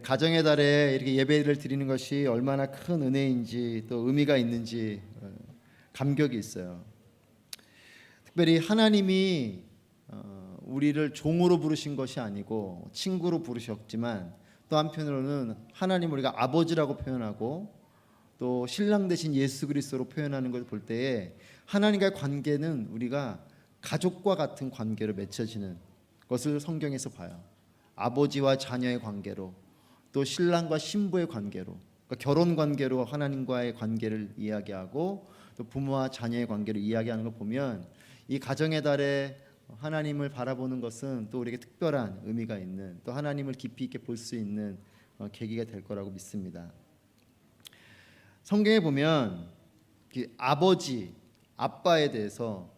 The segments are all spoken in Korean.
가정의 달에 이렇게 예배를 드리는 것이 얼마나 큰 은혜인지 또 의미가 있는지 감격이 있어요. 특별히 하나님이 우리를 종으로 부르신 것이 아니고 친구로 부르셨지만 또 한편으로는 하나님 우리가 아버지라고 표현하고 또 신랑 대신 예수 그리스도로 표현하는 것을 볼 때에 하나님과의 관계는 우리가 가족과 같은 관계로 맺혀지는 것을 성경에서 봐요. 아버지와 자녀의 관계로 또 신랑과 신부의 관계로, 그러니까 결혼 관계로 하나님과의 관계를 이야기하고 또 부모와 자녀의 관계를 이야기하는 걸 보면 이 가정의 달에 하나님을 바라보는 것은 또 우리에게 특별한 의미가 있는, 또 하나님을 깊이 있게 볼 수 있는 계기가 될 거라고 믿습니다. 성경에 보면 아버지, 아빠에 대해서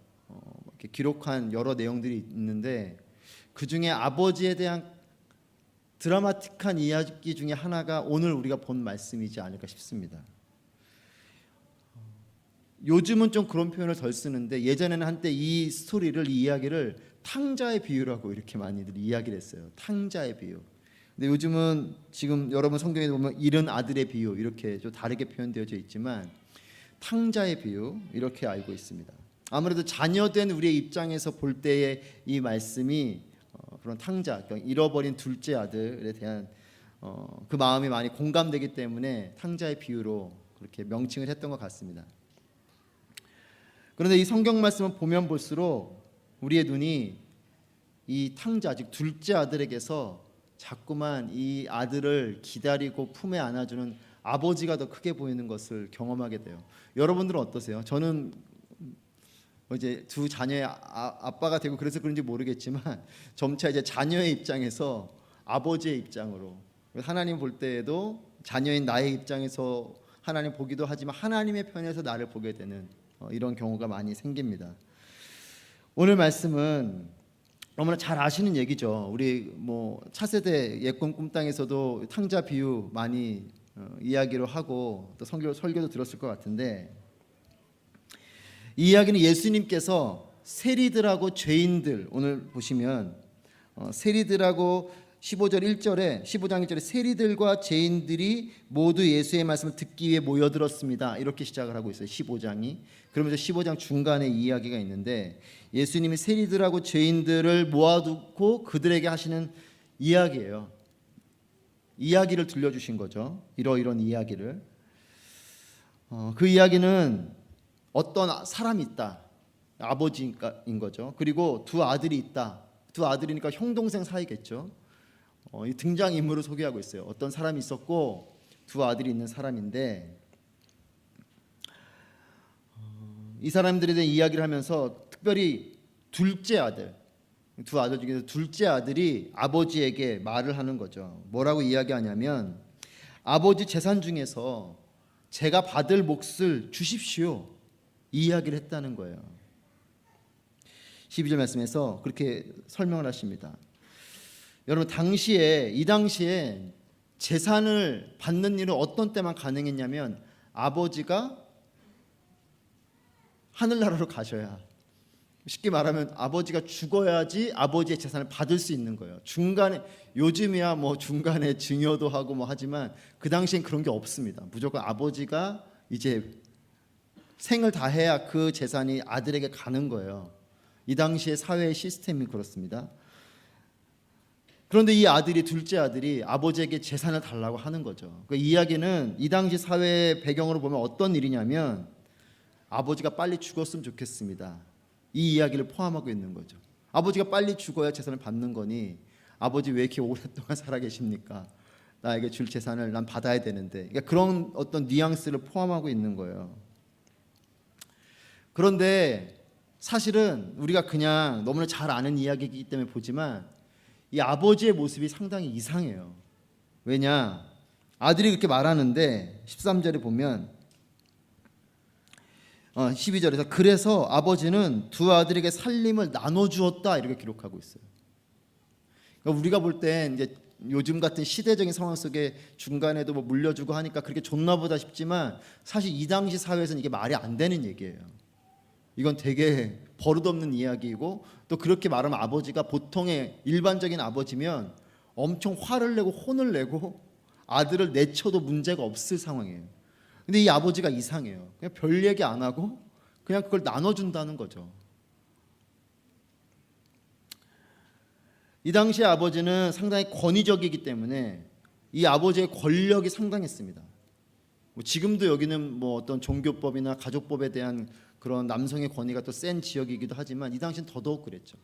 이렇게 기록한 여러 내용들이 있는데 그 중에 아버지에 대한 드라마틱한 이야기 중에 하나가 오늘 우리가 본 말씀이지 않을까 싶습니다. 요즘은 좀 그런 표현을 덜 쓰는데 예전에는 한때 이 스토리를, 이 이야기를 탕자의 비유라고 이렇게 많이들 이야기를 했어요. 탕자의 비유. 근데 요즘은 지금 여러분 성경에 보면 잃은 아들의 비유 이렇게 좀 다르게 표현되어져 있지만 탕자의 비유 이렇게 알고 있습니다. 아무래도 자녀된 우리의 입장에서 볼 때의 이 말씀이 그런 탕자, 그러니까 잃어버린 둘째 아들에 대한 그 마음이 많이 공감되기 때문에 탕자의 비유로 그렇게 명칭을 했던 것 같습니다. 그런데 이 성경 말씀을 보면 볼수록 우리의 눈이 이 탕자, 즉 둘째 아들에게서 자꾸만 이 아들을 기다리고 품에 안아주는 아버지가 더 크게 보이는 것을 경험하게 돼요. 여러분들은 어떠세요? 저는 이제 두 자녀의 아빠가 되고 그래서 그런지 모르겠지만 점차 이제 자녀의 입장에서 아버지의 입장으로, 하나님 볼 때에도 자녀인 나의 입장에서 하나님 보기도 하지만 하나님의 편에서 나를 보게 되는 이런 경우가 많이 생깁니다. 오늘 말씀은 너무나 잘 아시는 얘기죠. 우리 차세대 예꿈 꿈땅에서도 탕자 비유 많이 이야기로 하고 또 설교도 들었을 것 같은데, 이 이야기는 예수님께서 세리들하고 죄인들, 오늘 보시면 세리들하고 15장 1절에 세리들과 죄인들이 모두 예수의 말씀을 듣기 위해 모여들었습니다. 이렇게 시작을 하고 있어요. 15장이. 그러면서 15장 중간에 이 이야기가 있는데 예수님이 세리들하고 죄인들을 모아두고 그들에게 하시는 이야기예요. 이야기를 들려주신 거죠. 이런 이야기를. 그 이야기는 어떤 사람이 있다, 아버지인 거죠. 그리고 두 아들이 있다. 두 아들이니까 형 동생 사이겠죠. 이 등장인물을 소개하고 있어요. 어떤 사람이 있었고 두 아들이 있는 사람인데 이 사람들에 대한 이야기를 하면서 특별히 둘째 아들, 두 아들 중에서 둘째 아들이 아버지에게 말을 하는 거죠. 뭐라고 이야기하냐면 아버지 재산 중에서 제가 받을 몫을 주십시오, 이 이야기를 했다는 거예요. 12절 말씀에서 그렇게 설명을 하십니다. 여러분 이 당시에 재산을 받는 일은 어떤 때만 가능했냐면 아버지가 하늘나라로 가셔야, 쉽게 말하면 아버지가 죽어야지 아버지의 재산을 받을 수 있는 거예요. 중간에, 요즘이야 중간에 증여도 하고 하지만 그 당시엔 그런 게 없습니다. 무조건 아버지가 이제 생을 다해야 그 재산이 아들에게 가는 거예요. 이 당시의 사회의 시스템이 그렇습니다. 그런데 이 아들이, 둘째 아들이 아버지에게 재산을 달라고 하는 거죠. 그 이야기는 이 당시 사회의 배경으로 보면 어떤 일이냐면 아버지가 빨리 죽었으면 좋겠습니다, 이 이야기를 포함하고 있는 거죠. 아버지가 빨리 죽어야 재산을 받는 거니 아버지 왜 이렇게 오랫동안 살아 계십니까? 나에게 줄 재산을 난 받아야 되는데, 그러니까 그런 어떤 뉘앙스를 포함하고 있는 거예요. 그런데 사실은 우리가 그냥 너무나 잘 아는 이야기이기 때문에 보지만 이 아버지의 모습이 상당히 이상해요. 왜냐? 아들이 그렇게 말하는데 13절에 보면 12절에서 그래서 아버지는 두 아들에게 살림을 나눠주었다, 이렇게 기록하고 있어요. 그러니까 우리가 볼 때 이제 요즘 같은 시대적인 상황 속에 중간에도 물려주고 하니까 그렇게 좋나 보다 싶지만 사실 이 당시 사회에서는 이게 말이 안 되는 얘기예요. 이건 되게 버릇없는 이야기이고, 또 그렇게 말하면 아버지가 보통의 일반적인 아버지면 엄청 화를 내고 혼을 내고 아들을 내쳐도 문제가 없을 상황이에요. 근데 이 아버지가 이상해요. 그냥 별 얘기 안 하고 그냥 그걸 나눠준다는 거죠. 이 당시의 아버지는 상당히 권위적이기 때문에 이 아버지의 권력이 상당했습니다. 뭐 지금도 여기는 뭐 어떤 종교법이나 가족법에 대한 그런 남성의 권위가 또 센 지역이기도 하지만 이 당시는 더더욱 그랬죠.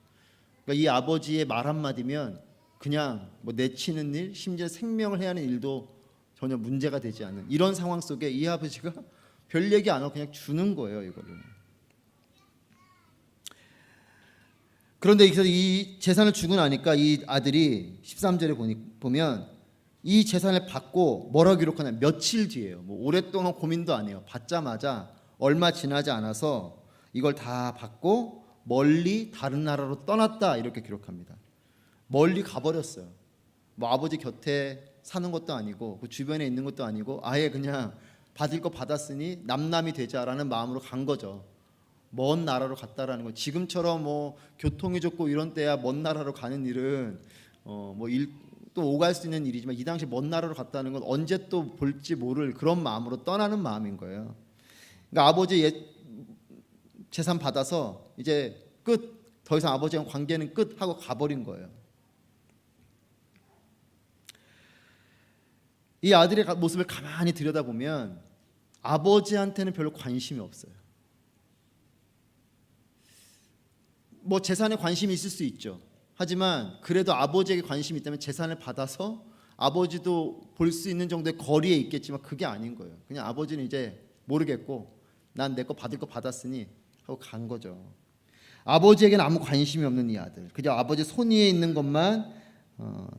그러니까 이 아버지의 말 한마디면 그냥 뭐 내치는 일, 심지어 생명을 해야 하는 일도 전혀 문제가 되지 않는 이런 상황 속에 이 아버지가 별 얘기 안 하고 그냥 주는 거예요, 이거를. 그런데 이 재산을 주고 나니까 이 아들이 13절에 보면 이 재산을 받고 뭐라고 기록하냐면 며칠 뒤에요. 뭐 오랫동안 고민도 안 해요. 받자마자 얼마 지나지 않아서 이걸 다 받고 멀리 다른 나라로 떠났다 이렇게 기록합니다. 멀리 가버렸어요. 뭐 아버지 곁에 사는 것도 아니고 그 주변에 있는 것도 아니고 아예 그냥 받을 거 받았으니 남남이 되자라는 마음으로 간 거죠. 먼 나라로 갔다라는 거. 지금처럼 뭐 교통이 좋고 이런 때야 먼 나라로 가는 일은 또 오갈 수 있는 일이지만 이 당시 먼 나라로 갔다는 건 언제 또 볼지 모를 그런 마음으로 떠나는 마음인 거예요. 그러니까 아버지 재산 받아서 이제 끝. 더 이상 아버지랑 관계는 끝 하고 가버린 거예요. 이 아들의 모습을 가만히 들여다보면 아버지한테는 별로 관심이 없어요. 뭐 재산에 관심이 있을 수 있죠. 하지만 그래도 아버지에게 관심이 있다면 재산을 받아서 아버지도 볼 수 있는 정도의 거리에 있겠지만 그게 아닌 거예요. 그냥 아버지는 이제 모르겠고 난 내 거 받을 거 받았으니 하고 간 거죠. 아버지에게는 아무 관심이 없는 이 아들, 그저 아버지 손 위에 있는 것만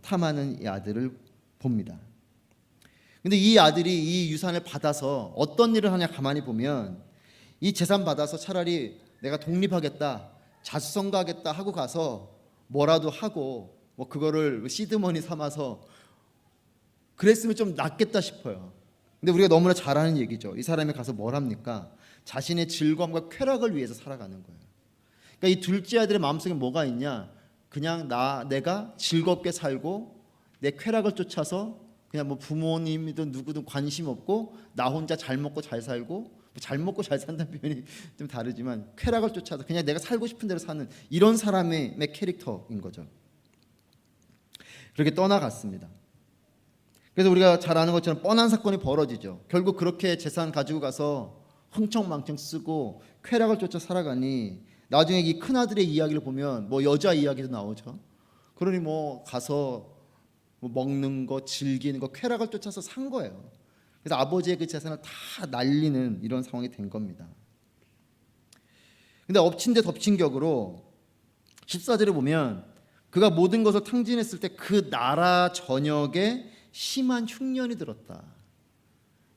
탐하는 이 아들을 봅니다. 근데 이 아들이 이 유산을 받아서 어떤 일을 하냐 가만히 보면 이 재산 받아서 차라리 내가 독립하겠다, 자수성가하겠다 하고 가서 뭐라도 하고 뭐 그거를 시드머니 삼아서 그랬으면 좀 낫겠다 싶어요. 근데 우리가 너무나 잘 아는 얘기죠. 이 사람이 가서 뭘 합니까? 자신의 즐거움과 쾌락을 위해서 살아가는 거예요. 그러니까 이 둘째 아들의 마음속에 뭐가 있냐? 그냥 내가 즐겁게 살고 내 쾌락을 쫓아서 그냥 뭐 부모님이든 누구든 관심 없고 나 혼자 잘 먹고 잘 살고 잘 먹고 잘 산다는 표현이 좀 다르지만 쾌락을 쫓아서 그냥 내가 살고 싶은 대로 사는 이런 사람의 캐릭터인 거죠. 그렇게 떠나갔습니다. 그래서 우리가 잘 아는 것처럼 뻔한 사건이 벌어지죠. 결국 그렇게 재산 가지고 가서 흥청망청 쓰고 쾌락을 쫓아 살아가니 나중에 이 큰아들의 이야기를 보면 뭐 여자 이야기도 나오죠. 그러니 뭐 가서 뭐 먹는 거 즐기는 거 쾌락을 쫓아서 산 거예요. 그래서 아버지의 그 재산을 다 날리는 이런 상황이 된 겁니다. 근데 엎친 데 덮친 격으로 14절에 보면 그가 모든 것을 탕진했을 때 그 나라 전역에 심한 흉년이 들었다.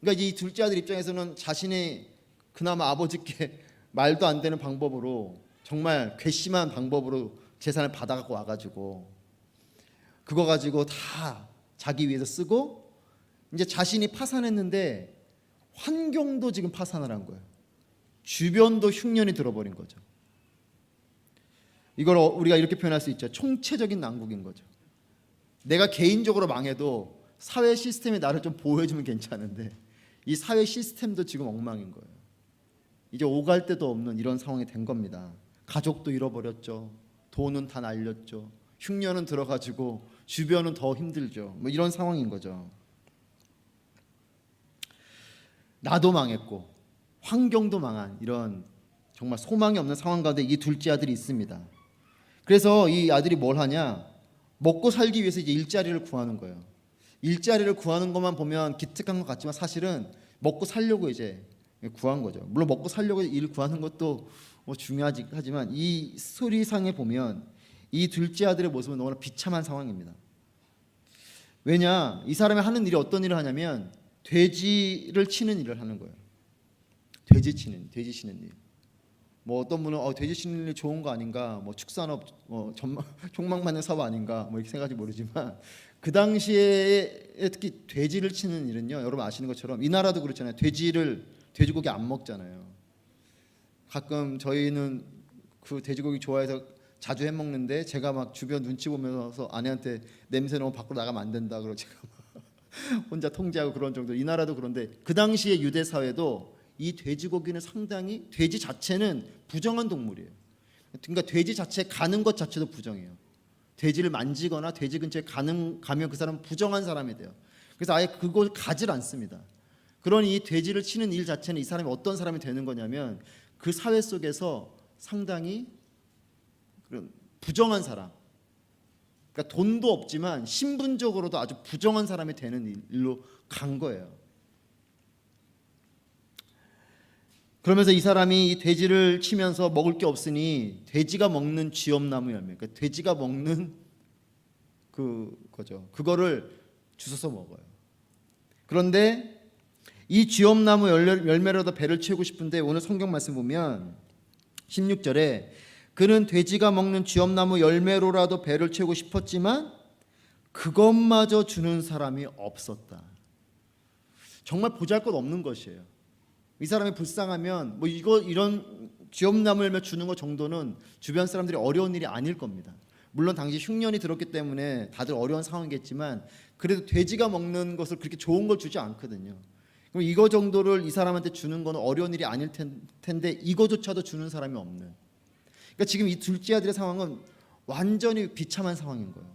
그러니까 이 둘째 아들 입장에서는 자신이 그나마 아버지께 말도 안 되는 방법으로 정말 괘씸한 방법으로 재산을 받아갖고 와가지고 그거 가지고 다 자기 위해서 쓰고 이제 자신이 파산했는데 환경도 지금 파산을 한 거예요. 주변도 흉년이 들어버린 거죠. 이걸 우리가 이렇게 표현할 수 있죠. 총체적인 난국인 거죠. 내가 개인적으로 망해도 사회 시스템이 나를 좀 보호해주면 괜찮은데 이 사회 시스템도 지금 엉망인 거예요. 이제 오갈 데도 없는 이런 상황이 된 겁니다. 가족도 잃어버렸죠. 돈은 다 날렸죠. 흉년은 들어가지고 주변은 더 힘들죠. 뭐 이런 상황인 거죠. 나도 망했고 환경도 망한 이런 정말 소망이 없는 상황 가운데 이 둘째 아들이 있습니다. 그래서 이 아들이 뭘 하냐? 먹고 살기 위해서 이제 일자리를 구하는 거예요. 일자리를 구하는 것만 보면 기특한 것 같지만 사실은 먹고 살려고 이제 구한 거죠. 물론 먹고 살려고 일 구하는 것도 뭐 중요하지 하지만 이 스토리상에 보면 이 둘째 아들의 모습은 너무나 비참한 상황입니다. 왜냐? 이 사람이 하는 일이 어떤 일을 하냐면 돼지를 치는 일을 하는 거예요. 돼지 치는 일. 뭐 어떤 분은 돼지 치는 일이 좋은 거 아닌가? 뭐 축산업 촉망받는 사업 아닌가? 뭐 이렇게 생각할지 모르지만 그 당시에 특히 돼지를 치는 일은요. 여러분 아시는 것처럼 이 나라도 그렇잖아요. 돼지고기 안 먹잖아요. 가끔 저희는 그 돼지고기 좋아해서 자주 해먹는데 제가 막 주변 눈치 보면서 아내한테 냄새 너무 밖으로 나가면 안 된다 그러고 제가 막 혼자 통제하고 그런 정도. 이 나라도 그런데 그 당시에 유대 사회도 이 돼지고기는 상당히, 돼지 자체는 부정한 동물이에요. 그러니까 돼지 자체에 가는 것 자체도 부정해요. 돼지를 만지거나 돼지 근처에 가면 그 사람은 부정한 사람이 돼요. 그래서 아예 그걸 가질 않습니다. 그러니 이 돼지를 치는 일 자체는 이 사람이 어떤 사람이 되는 거냐면 그 사회 속에서 상당히 그런 부정한 사람, 그러니까 돈도 없지만 신분적으로도 아주 부정한 사람이 되는 일로 간 거예요. 그러면서 이 사람이 이 돼지를 치면서 먹을 게 없으니 돼지가 먹는 쥐엄나무 열매, 그러니까 돼지가 먹는 그거죠. 그거를 주워서 먹어요. 그런데 이 쥐엄나무 열매로도 배를 채우고 싶은데 오늘 성경 말씀 보면 16절에 그는 돼지가 먹는 쥐엄나무 열매로라도 배를 채우고 싶었지만 그것마저 주는 사람이 없었다. 정말 보잘것없는 것이에요. 이 사람이 불쌍하면 뭐 이런 쥐엄나무 열매 주는 것 정도는 주변 사람들이 어려운 일이 아닐 겁니다. 물론 당시 흉년이 들었기 때문에 다들 어려운 상황이겠지만 그래도 돼지가 먹는 것을 그렇게 좋은 걸 주지 않거든요. 그럼 이거 정도를 이 사람한테 주는 건 어려운 일이 아닐 텐데 이거조차도 주는 사람이 없는. 그러니까 지금 이 둘째 아들의 상황은 완전히 비참한 상황인 거예요.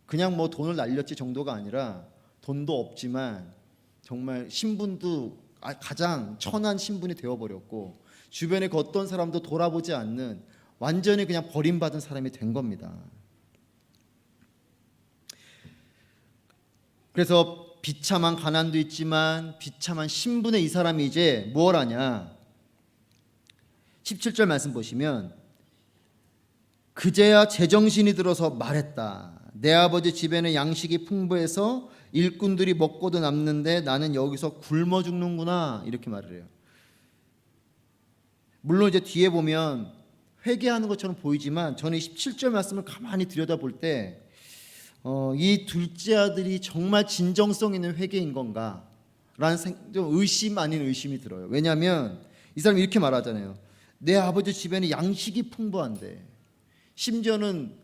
그냥 뭐 돈을 날렸지 정도가 아니라 돈도 없지만 정말 신분도 가장 천한 신분이 되어버렸고 주변에 그 어떤 사람도 돌아보지 않는 완전히 그냥 버림받은 사람이 된 겁니다. 그래서 비참한 가난도 있지만 비참한 신분의 이 사람이 이제 뭘 하냐. 17절 말씀 보시면 그제야 제정신이 들어서 말했다. 내 아버지 집에는 양식이 풍부해서 일꾼들이 먹고도 남는데 나는 여기서 굶어 죽는구나, 이렇게 말을 해요. 물론 이제 뒤에 보면 회개하는 것처럼 보이지만 저는 17절 말씀을 가만히 들여다볼 때 이 둘째 아들이 정말 진정성 있는 회개인 건가 라는 좀 의심 아닌 의심이 들어요. 왜냐하면 이 사람이 이렇게 말하잖아요. 내 아버지 집에는 양식이 풍부한데, 심지어는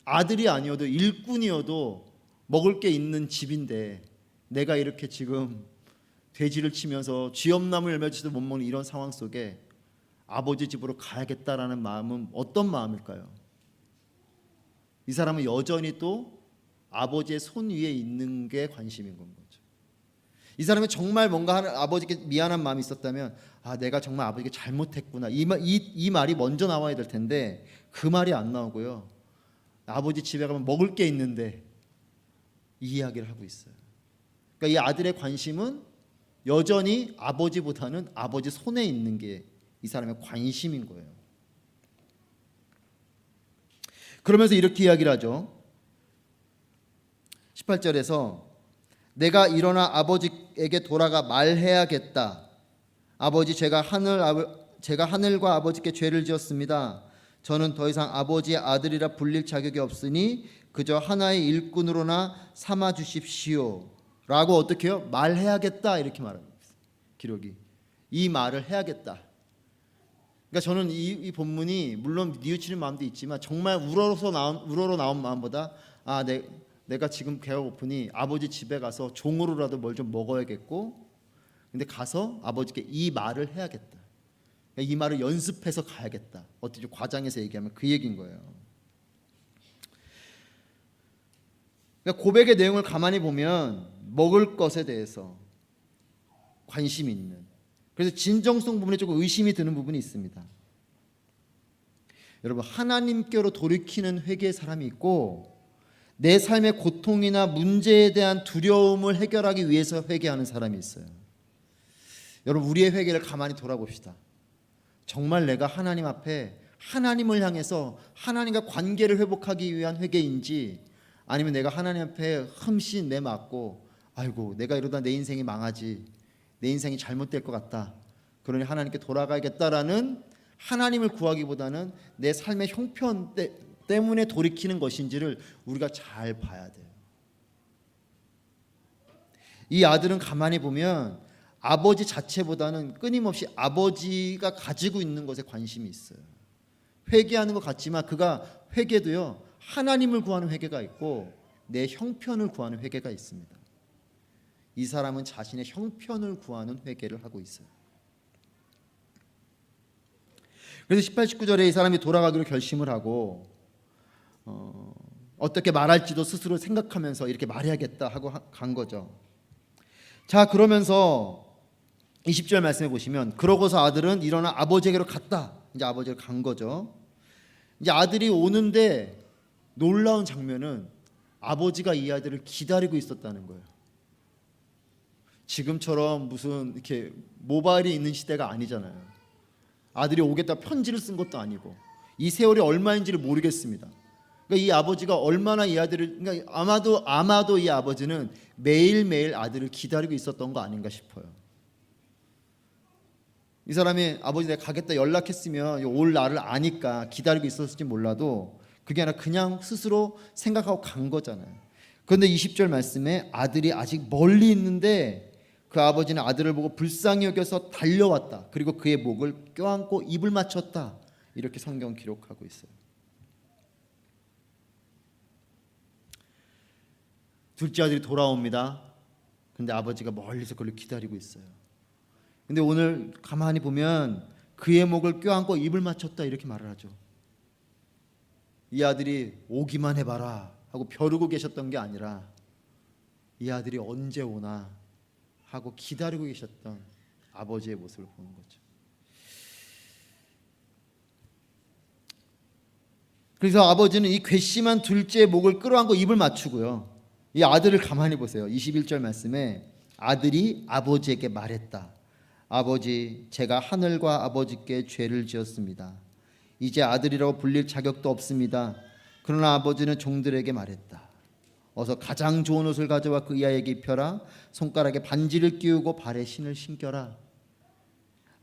아들이 아니어도 일꾼이어도 먹을 게 있는 집인데 내가 이렇게 지금 돼지를 치면서 쥐엄나무 열매지도 못 먹는 이런 상황 속에 아버지 집으로 가야겠다라는 마음은 어떤 마음일까요? 이 사람은 여전히 또 아버지의 손 위에 있는 게 관심인 건 거죠. 이 사람이 정말 뭔가 아버지께 미안한 마음이 있었다면 내가 정말 아버지께 잘못했구나, 이 말이 먼저 나와야 될 텐데 그 말이 안 나오고요. 아버지 집에 가면 먹을 게 있는데 이 이야기를 하고 있어요. 그러니까 이 아들의 관심은 여전히 아버지보다는 아버지 손에 있는 게 이 사람의 관심인 거예요. 그러면서 이렇게 이야기를 하죠. 18절에서 내가 일어나 아버지에게 돌아가 말해야겠다. 아버지, 제가 하늘과 아버지께 죄를 지었습니다. 저는 더 이상 아버지의 아들이라 불릴 자격이 없으니 그저 하나의 일꾼으로나 삼아 주십시오. 라고 어떻게 해요? 말해야겠다, 이렇게 말합니다. 기록이 이 말을 해야겠다. 그러니까 저는 이 본문이 물론 뉘우치는 마음도 있지만 정말 우러러 나온 마음보다 내가 지금 배가 고프니 아버지 집에 가서 종으로라도 뭘 좀 먹어야겠고, 근데 가서 아버지께 이 말을 해야겠다. 이 말을 연습해서 가야겠다. 어떻게 과장해서 얘기하면 그 얘기인 거예요. 그러니까 고백의 내용을 가만히 보면 먹을 것에 대해서 관심이 있는, 그래서 진정성 부분에 조금 의심이 드는 부분이 있습니다. 여러분, 하나님께로 돌이키는 회개의 사람이 있고 내 삶의 고통이나 문제에 대한 두려움을 해결하기 위해서 회개하는 사람이 있어요. 여러분, 우리의 회개를 가만히 돌아봅시다. 정말 내가 하나님 앞에 하나님을 향해서 하나님과 관계를 회복하기 위한 회개인지, 아니면 내가 하나님 앞에 흠씬 내맞고 아이고 내가 이러다 내 인생이 망하지, 내 인생이 잘못될 것 같다, 그러니 하나님께 돌아가야겠다라는 하나님을 구하기보다는 내 삶의 형편 때문에 돌이키는 것인지를 우리가 잘 봐야 돼요. 이 아들은 가만히 보면 아버지 자체보다는 끊임없이 아버지가 가지고 있는 것에 관심이 있어요. 회개하는 것 같지만 그가 회개도요, 하나님을 구하는 회개가 있고 내 형편을 구하는 회개가 있습니다. 이 사람은 자신의 형편을 구하는 회개를 하고 있어요. 그래서 18, 19절에 이 사람이 돌아가기로 결심을 하고 어떻게 말할지도 스스로 생각하면서 이렇게 말해야겠다 하고 간 거죠. 자, 그러면서 20절 말씀해 보시면 그러고서 아들은 일어나 아버지에게로 갔다. 이제 아버지를 간 거죠. 이제 아들이 오는데 놀라운 장면은 아버지가 이 아들을 기다리고 있었다는 거예요. 지금처럼 무슨 이렇게 모바일이 있는 시대가 아니잖아요. 아들이 오겠다 편지를 쓴 것도 아니고 이 세월이 얼마인지를 모르겠습니다. 그러니까 이 아버지가 얼마나 이 아들을, 그러니까 아마도 이 아버지는 매일매일 아들을 기다리고 있었던 거 아닌가 싶어요. 이 사람이 아버지 내가 가겠다 연락했으면 올 날을 아니까 기다리고 있었을지 몰라도 그게 아니라 그냥 스스로 생각하고 간 거잖아요. 그런데 20절 말씀에 아들이 아직 멀리 있는데 그 아버지는 아들을 보고 불쌍히 여겨서 달려왔다. 그리고 그의 목을 껴안고 입을 맞췄다. 이렇게 성경 기록하고 있어요. 둘째 아들이 돌아옵니다. 근데 아버지가 멀리서 그걸 기다리고 있어요. 근데 오늘 가만히 보면 그의 목을 껴안고 입을 맞췄다 이렇게 말을 하죠. 이 아들이 오기만 해봐라 하고 벼르고 계셨던 게 아니라 이 아들이 언제 오나 하고 기다리고 계셨던 아버지의 모습을 보는 거죠. 그래서 아버지는 이 괘씸한 둘째의 목을 끌어안고 입을 맞추고요. 이 아들을 가만히 보세요. 21절 말씀에 아들이 아버지에게 말했다. 아버지, 제가 하늘과 아버지께 죄를 지었습니다. 이제 아들이라고 불릴 자격도 없습니다. 그러나 아버지는 종들에게 말했다. 어서 가장 좋은 옷을 가져와 그 아이에게 입혀라. 손가락에 반지를 끼우고 발에 신을 신겨라.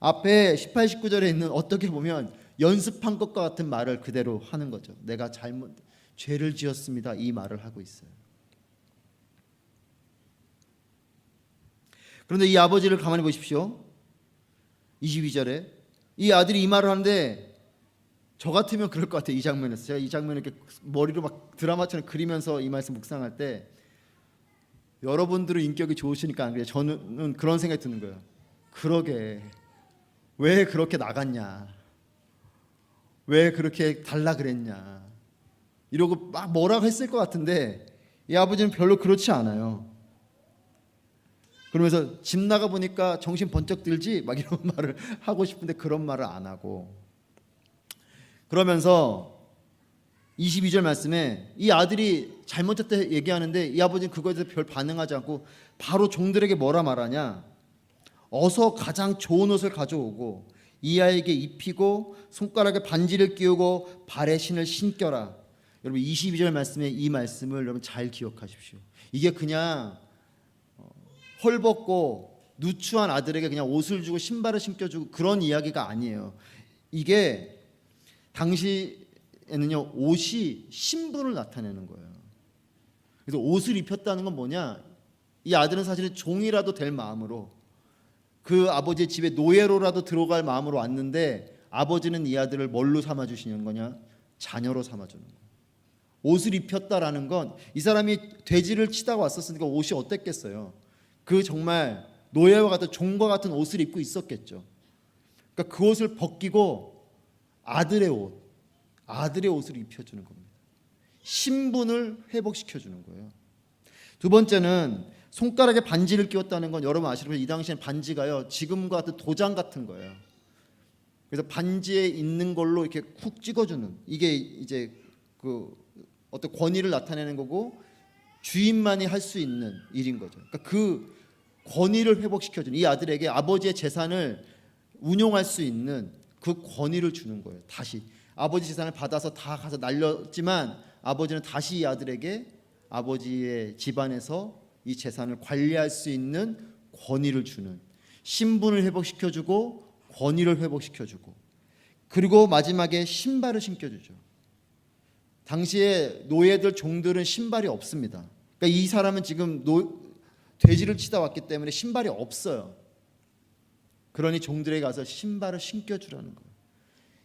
앞에 18, 19절에 있는 어떻게 보면 연습한 것과 같은 말을 그대로 하는 거죠. 내가 죄를 지었습니다. 이 말을 하고 있어요. 그런데 이 아버지를 가만히 보십시오. 22절에 이 아들이 이 말을 하는데 저 같으면 그럴 것 같아요. 이 장면에서 제가 이 장면을 이렇게 머리로 막 드라마처럼 그리면서 이 말씀 묵상할 때 여러분들은 인격이 좋으시니까 안 그래요. 저는 그런 생각이 드는 거예요. 그러게 왜 그렇게 나갔냐, 왜 그렇게 달라 그랬냐 이러고 막 뭐라고 했을 것 같은데 이 아버지는 별로 그렇지 않아요. 그러면서 집 나가 보니까 정신 번쩍 들지 막 이런 말을 하고 싶은데 그런 말을 안 하고, 그러면서 22절 말씀에 이 아들이 잘못했다 얘기하는데 이 아버지는 그거에 대해서 별 반응하지 않고 바로 종들에게 뭐라 말하냐, 어서 가장 좋은 옷을 가져오고 이 아이에게 입히고 손가락에 반지를 끼우고 발에 신을 신겨라. 여러분 22절 말씀에 이 말씀을 여러분 잘 기억하십시오. 이게 그냥 헐벗고 누추한 아들에게 그냥 옷을 주고 신발을 신겨주고 그런 이야기가 아니에요. 이게 당시에는요, 옷이 신분을 나타내는 거예요. 그래서 옷을 입혔다는 건 뭐냐, 이 아들은 사실은 종이라도 될 마음으로 그 아버지의 집에 노예로라도 들어갈 마음으로 왔는데 아버지는 이 아들을 뭘로 삼아주시는 거냐, 자녀로 삼아주는 거예요. 옷을 입혔다라는 건 이 사람이 돼지를 치다가 왔었으니까 옷이 어땠겠어요. 그 정말 노예와 같은 종과 같은 옷을 입고 있었겠죠. 그러니까 그 옷을 벗기고 아들의 옷을 입혀주는 겁니다. 신분을 회복시켜주는 거예요. 두 번째는 손가락에 반지를 끼웠다는 건 여러분 아시다시피 이 당시에는 반지가요, 지금과 같은 도장 같은 거예요. 그래서 반지에 있는 걸로 이렇게 쿡 찍어주는, 이게 이제 그 어떤 권위를 나타내는 거고 주인만이 할 수 있는 일인 거죠. 그러니까 그 권위를 회복시켜주는, 이 아들에게 아버지의 재산을 운용할 수 있는 그 권위를 주는 거예요. 다시 아버지 재산을 받아서 다 가서 날렸지만 아버지는 다시 이 아들에게 아버지의 집안에서 이 재산을 관리할 수 있는 권위를 주는, 신분을 회복시켜주고 권위를 회복시켜주고, 그리고 마지막에 신발을 신겨주죠. 당시에 노예들 종들은 신발이 없습니다. 그러니까 이 사람은 지금 돼지를 치다 왔기 때문에 신발이 없어요. 그러니 종들에게 가서 신발을 신겨주라는 거예요.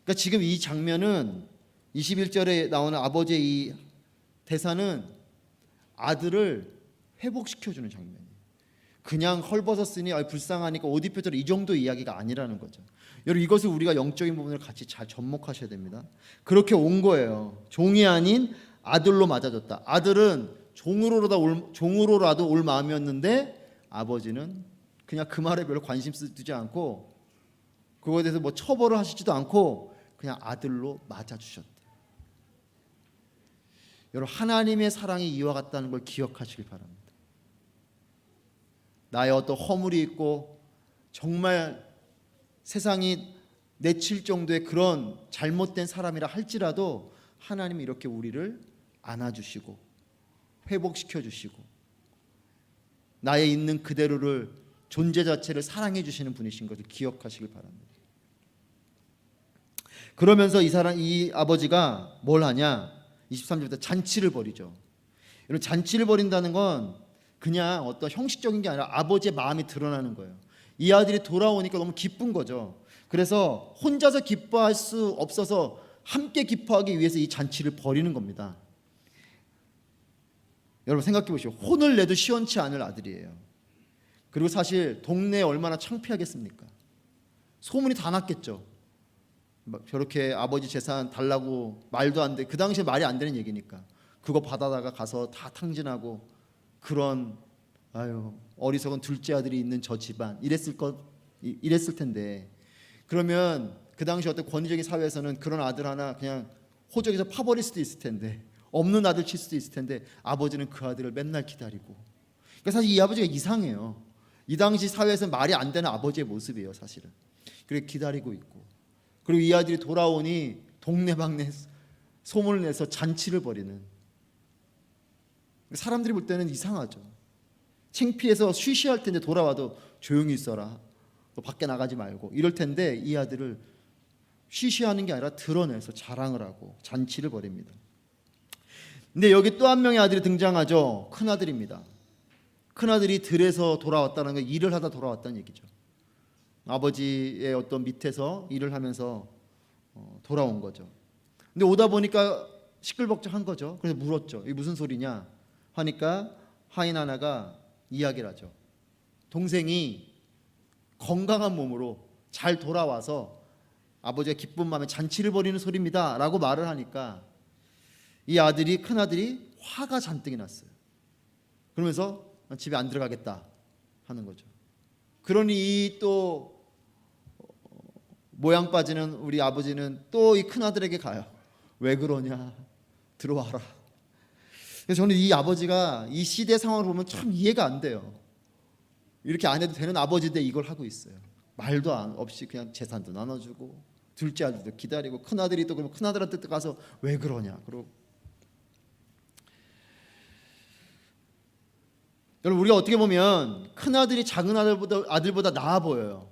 그러니까 지금 이 장면은 21절에 나오는 아버지의 이 대사는 아들을 회복시켜주는 장면이에요. 그냥 헐벗었으니 불쌍하니까 옷 입혀줘라, 이 정도 이야기가 아니라는 거죠. 여러분, 이것을 우리가 영적인 부분을 같이 잘 접목하셔야 됩니다. 그렇게 온 거예요. 종이 아닌 아들로 맞아줬다. 아들은 종으로라도 올 마음이었는데 아버지는 그냥 그 말에 별로 관심 두지 않고 그거에 대해서 뭐 처벌을 하시지도 않고 그냥 아들로 맞아주셨다. 여러분, 하나님의 사랑이 이와 같다는 걸 기억하시길 바랍니다. 나의 어떤 허물이 있고 정말 세상이 내칠 정도의 그런 잘못된 사람이라 할지라도 하나님이 이렇게 우리를 안아주시고 회복시켜 주시고 나의 있는 그대로를, 존재 자체를 사랑해 주시는 분이신 것을 기억하시길 바랍니다. 그러면서 이 아버지가 뭘 하냐? 23절부터 잔치를 벌이죠. 여러분, 잔치를 벌인다는 건 그냥 어떤 형식적인 게 아니라 아버지의 마음이 드러나는 거예요. 이 아들이 돌아오니까 너무 기쁜 거죠. 그래서 혼자서 기뻐할 수 없어서 함께 기뻐하기 위해서 이 잔치를 벌이는 겁니다. 여러분, 생각해 보시오. 혼을 내도 시원치 않을 아들이에요. 그리고 사실 동네에 얼마나 창피하겠습니까? 소문이 다 났겠죠. 저렇게 아버지 재산 달라고 말도 안 돼. 그 당시에 말이 안 되는 얘기니까 그거 받아다가 가서 다 탕진하고 그런 어리석은 둘째 아들이 있는 저 집안 이랬을 텐데, 그러면 그 당시 어떤 권위적인 사회에서는 그런 아들 하나 그냥 호적에서 파버릴 수도 있을 텐데, 없는 아들 칠 수도 있을 텐데 아버지는 그 아들을 맨날 기다리고. 그러니까 사실 이 아버지가 이상해요. 이 당시 사회에서는 말이 안 되는 아버지의 모습이에요, 사실은. 그렇게 기다리고 있고, 그리고 이 아들이 돌아오니 동네방네 소문을 내서 잔치를 벌이는. 사람들이 볼 때는 이상하죠. 창피해서 쉬쉬할 텐데 돌아와도 조용히 있어라, 너 밖에 나가지 말고 이럴 텐데 이 아들을 쉬쉬하는 게 아니라 드러내서 자랑을 하고 잔치를 벌입니다. 근데 여기 또 한 명의 아들이 등장하죠. 큰아들입니다. 큰아들이 들에서 돌아왔다는 건 일을 하다 돌아왔다는 얘기죠. 아버지의 어떤 밑에서 일을 하면서 돌아온 거죠. 근데 오다 보니까 시끌벅적한 거죠. 그래서 물었죠. 이게 무슨 소리냐 하니까 하인 하나가 이야기를 하죠. 동생이 건강한 몸으로 잘 돌아와서 아버지가 기쁜 마음에 잔치를 벌이는 소리입니다 라고 말을 하니까 이 아들이, 큰아들이 화가 잔뜩이 났어요. 그러면서 집에 안 들어가겠다 하는 거죠. 그러니 이 또 모양 빠지는 우리 아버지는 또 이 큰아들에게 가요. 왜 그러냐, 들어와라. 그래서 저는 이 아버지가 이 시대 상황을 보면 참 이해가 안 돼요. 이렇게 안 해도 되는 아버지인데 이걸 하고 있어요. 말도 없이 그냥 재산도 나눠주고 둘째 아들도 기다리고, 큰아들이 또 그러면 큰아들한테 가서 왜 그러냐. 그러고 여러분, 우리가 어떻게 보면 큰아들이 작은 아들보다 나아 보여요.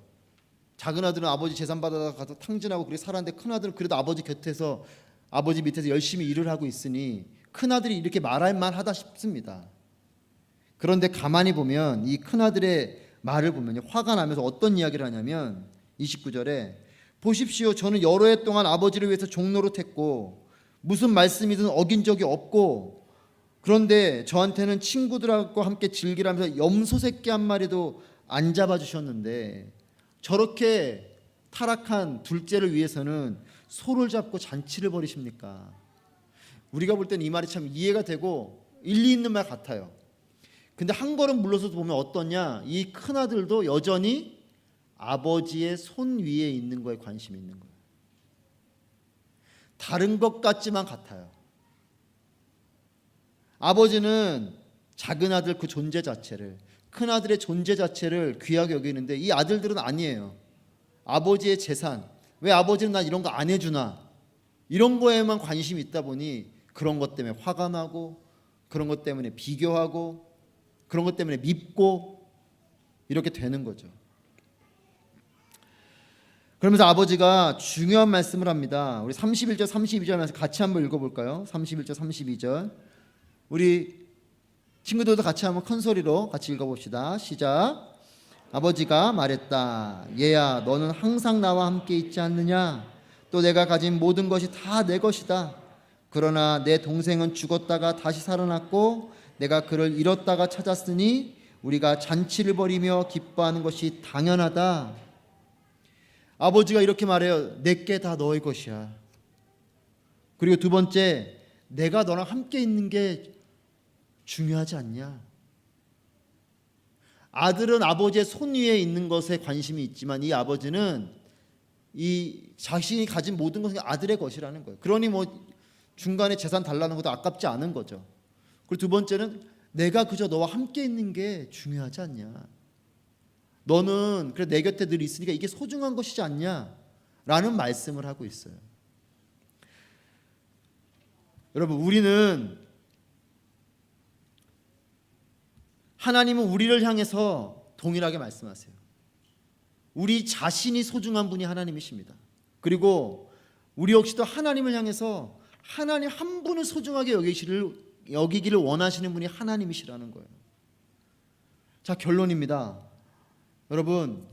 작은 아들은 아버지 재산 받아다가 가서 탕진하고 그렇게 살았는데 큰아들은 그래도 아버지 곁에서, 아버지 밑에서 열심히 일을 하고 있으니 큰아들이 이렇게 말할 만하다 싶습니다. 그런데 가만히 보면 이 큰아들의 말을 보면 화가 나면서 어떤 이야기를 하냐면 29절에 보십시오, 저는 여러 해 동안 아버지를 위해서 종노릇했고 무슨 말씀이든 어긴 적이 없고, 그런데 저한테는 친구들하고 함께 즐기라면서 염소 새끼 한 마리도 안 잡아주셨는데 저렇게 타락한 둘째를 위해서는 소를 잡고 잔치를 벌이십니까? 우리가 볼 때는 이 말이 참 이해가 되고 일리 있는 말 같아요. 근데 한 걸음 물러서 보면 어떠냐, 이 큰아들도 여전히 아버지의 손 위에 있는 거에 관심이 있는 거예요. 다른 것 같지만 같아요. 아버지는 작은 아들 그 존재 자체를, 큰 아들의 존재 자체를 귀하게 여기는데 이 아들들은 아니에요. 아버지의 재산, 왜 아버지는 난 이런 거 안 해주나, 이런 거에만 관심이 있다 보니 그런 것 때문에 화가 나고, 그런 것 때문에 비교하고, 그런 것 때문에 밉고, 이렇게 되는 거죠. 그러면서 아버지가 중요한 말씀을 합니다. 우리 31절 32절 말씀 같이 한번 읽어볼까요? 31절 32절 우리 친구들도 같이 한번 큰 소리로 같이 읽어봅시다. 시작. 아버지가 말했다. 얘야, 너는 항상 나와 함께 있지 않느냐? 또 내가 가진 모든 것이 다 내 것이다. 그러나 내 동생은 죽었다가 다시 살아났고 내가 그를 잃었다가 찾았으니 우리가 잔치를 벌이며 기뻐하는 것이 당연하다. 아버지가 이렇게 말해요. 내게 다 너의 것이야. 그리고 두 번째, 내가 너랑 함께 있는 게 중요하지 않냐? 아들은 아버지의 손 위에 있는 것에 관심이 있지만 이 아버지는 이 자신이 가진 모든 것은 아들의 것이라는 거예요. 그러니 뭐 중간에 재산 달라는 것도 아깝지 않은 거죠. 그리고 두 번째는 내가 그저 너와 함께 있는 게 중요하지 않냐? 너는 그래 내 곁에 늘 있으니까 이게 소중한 것이지 않냐? 라는 말씀을 하고 있어요. 여러분, 하나님은 우리를 향해서 동일하게 말씀하세요. 우리 자신이 소중한 분이 하나님이십니다. 그리고 우리 역시도 하나님을 향해서 하나님 한 분을 소중하게 여기기를 원하시는 분이 하나님이시라는 거예요. 자, 결론입니다. 여러분,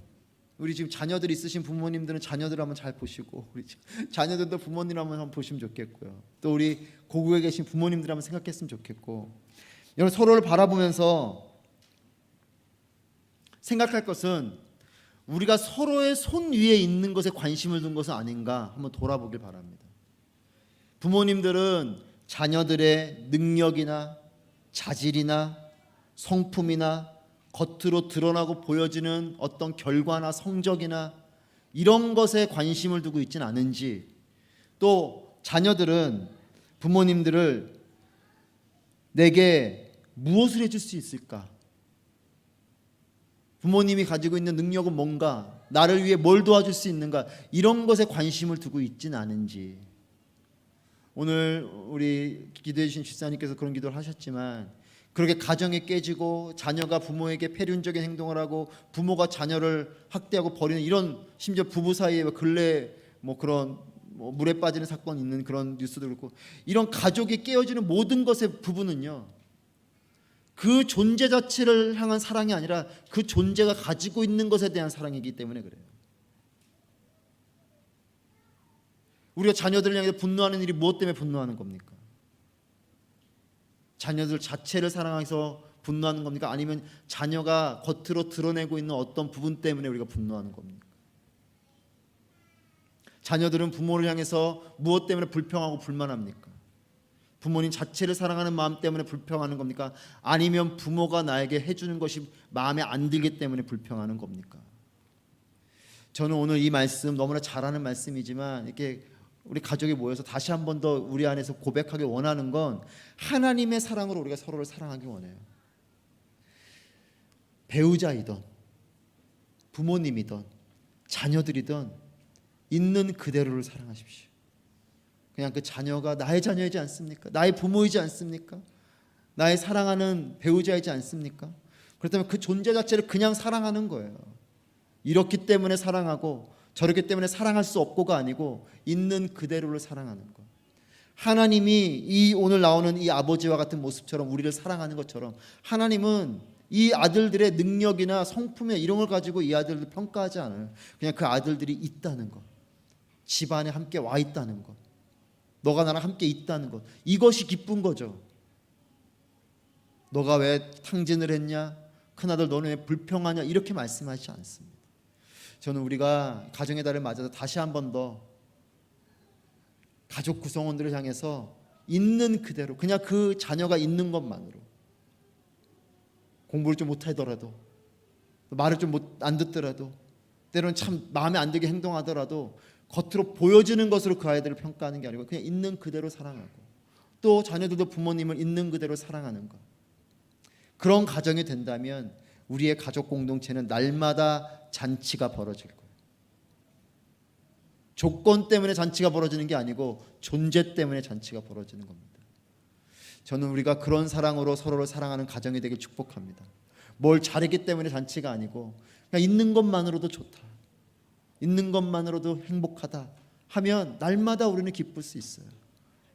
우리 지금 자녀들 있으신 부모님들은 자녀들 한번 잘 보시고, 우리 자녀들도 부모님 한번 보시면 좋겠고요. 또 우리 고국에 계신 부모님들 한번 생각했으면 좋겠고, 여러분 서로를 바라보면서 생각할 것은 우리가 서로의 손 위에 있는 것에 관심을 둔 것은 아닌가 한번 돌아보길 바랍니다. 부모님들은 자녀들의 능력이나 자질이나 성품이나 겉으로 드러나고 보여지는 어떤 결과나 성적이나 이런 것에 관심을 두고 있지는 않은지, 또 자녀들은 부모님들을 내게 무엇을 해줄 수 있을까? 부모님이 가지고 있는 능력은 뭔가? 나를 위해 뭘 도와줄 수 있는가? 이런 것에 관심을 두고 있지는 않은지. 오늘 우리 기도해 주신 집사님께서 그런 기도를 하셨지만 그렇게 가정이 깨지고 자녀가 부모에게 폐륜적인 행동을 하고 부모가 자녀를 학대하고 버리는 이런, 심지어 부부 사이에 근래 그런 물에 빠지는 사건이 있는 그런 뉴스도 그렇고, 이런 가족이 깨어지는 모든 것의 부분은요, 그 존재 자체를 향한 사랑이 아니라 그 존재가 가지고 있는 것에 대한 사랑이기 때문에 그래요. 우리가 자녀들을 향해 분노하는 일이 무엇 때문에 분노하는 겁니까? 자녀들 자체를 사랑해서 분노하는 겁니까? 아니면 자녀가 겉으로 드러내고 있는 어떤 부분 때문에 우리가 분노하는 겁니까? 자녀들은 부모를 향해서 무엇 때문에 불평하고 불만합니까? 부모님 자체를 사랑하는 마음 때문에 불평하는 겁니까? 아니면 부모가 나에게 해주는 것이 마음에 안 들기 때문에 불평하는 겁니까? 저는 오늘 이 말씀 너무나 잘하는 말씀이지만 이렇게 우리 가족이 모여서 다시 한 번 더 우리 안에서 고백하기 원하는 건 하나님의 사랑으로 우리가 서로를 사랑하기 원해요. 배우자이든 부모님이든 자녀들이든 있는 그대로를 사랑하십시오. 그냥 그 자녀가 나의 자녀이지 않습니까? 나의 부모이지 않습니까? 나의 사랑하는 배우자이지 않습니까? 그렇다면 그 존재 자체를 그냥 사랑하는 거예요. 이렇기 때문에 사랑하고 저렇기 때문에 사랑할 수 없고가 아니고 있는 그대로를 사랑하는 것. 하나님이 이 오늘 나오는 이 아버지와 같은 모습처럼 우리를 사랑하는 것처럼 하나님은 이 아들들의 능력이나 성품에 이런 걸 가지고 이 아들들 평가하지 않아요. 그냥 그 아들들이 있다는 것, 집안에 함께 와 있다는 것, 너가 나랑 함께 있다는 것, 이것이 기쁜 거죠. 너가 왜 탕진을 했냐? 큰아들 너는 왜 불평하냐? 이렇게 말씀하시지 않습니다. 저는 우리가 가정의 달을 맞아서 다시 한 번 더 가족 구성원들을 향해서 있는 그대로, 그냥 그 자녀가 있는 것만으로, 공부를 좀 못하더라도, 말을 좀 안 듣더라도, 때로는 참 마음에 안 들게 행동하더라도 겉으로 보여지는 것으로 그 아이들을 평가하는 게 아니고 그냥 있는 그대로 사랑하고, 또 자녀들도 부모님을 있는 그대로 사랑하는 것, 그런 가정이 된다면 우리의 가족 공동체는 날마다 잔치가 벌어질 거예요. 조건 때문에 잔치가 벌어지는 게 아니고 존재 때문에 잔치가 벌어지는 겁니다. 저는 우리가 그런 사랑으로 서로를 사랑하는 가정이 되길 축복합니다. 뭘 잘했기 때문에 잔치가 아니고 그냥 있는 것만으로도 좋다, 있는 것만으로도 행복하다 하면 날마다 우리는 기쁠 수 있어요.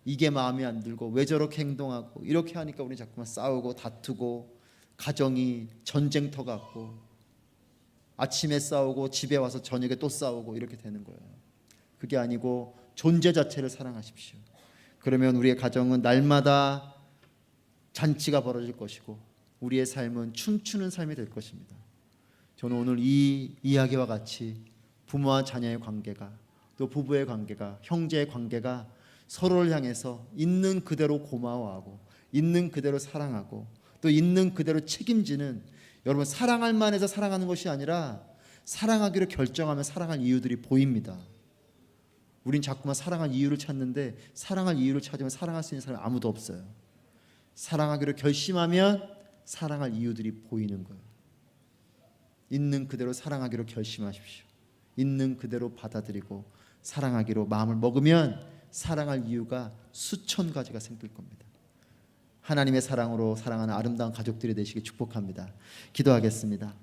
이게 마음에 안 들고 왜 저렇게 행동하고 이렇게 하니까 우리 자꾸만 싸우고 다투고 가정이 전쟁터 같고 아침에 싸우고 집에 와서 저녁에 또 싸우고 이렇게 되는 거예요. 그게 아니고 존재 자체를 사랑하십시오. 그러면 우리의 가정은 날마다 잔치가 벌어질 것이고 우리의 삶은 춤추는 삶이 될 것입니다. 저는 오늘 이 이야기와 같이 부모와 자녀의 관계가, 또 부부의 관계가, 형제의 관계가 서로를 향해서 있는 그대로 고마워하고 있는 그대로 사랑하고 또 있는 그대로 책임지는, 여러분 사랑할 만해서 사랑하는 것이 아니라 사랑하기로 결정하면 사랑할 이유들이 보입니다. 우린 자꾸만 사랑할 이유를 찾는데 사랑할 이유를 찾으면 사랑할 수 있는 사람이 아무도 없어요. 사랑하기로 결심하면 사랑할 이유들이 보이는 거예요. 있는 그대로 사랑하기로 결심하십시오. 있는 그대로 받아들이고 사랑하기로 마음을 먹으면 사랑할 이유가 수천 가지가 생길 겁니다. 하나님의 사랑으로 사랑하는 아름다운 가족들이 되시길 축복합니다. 기도하겠습니다.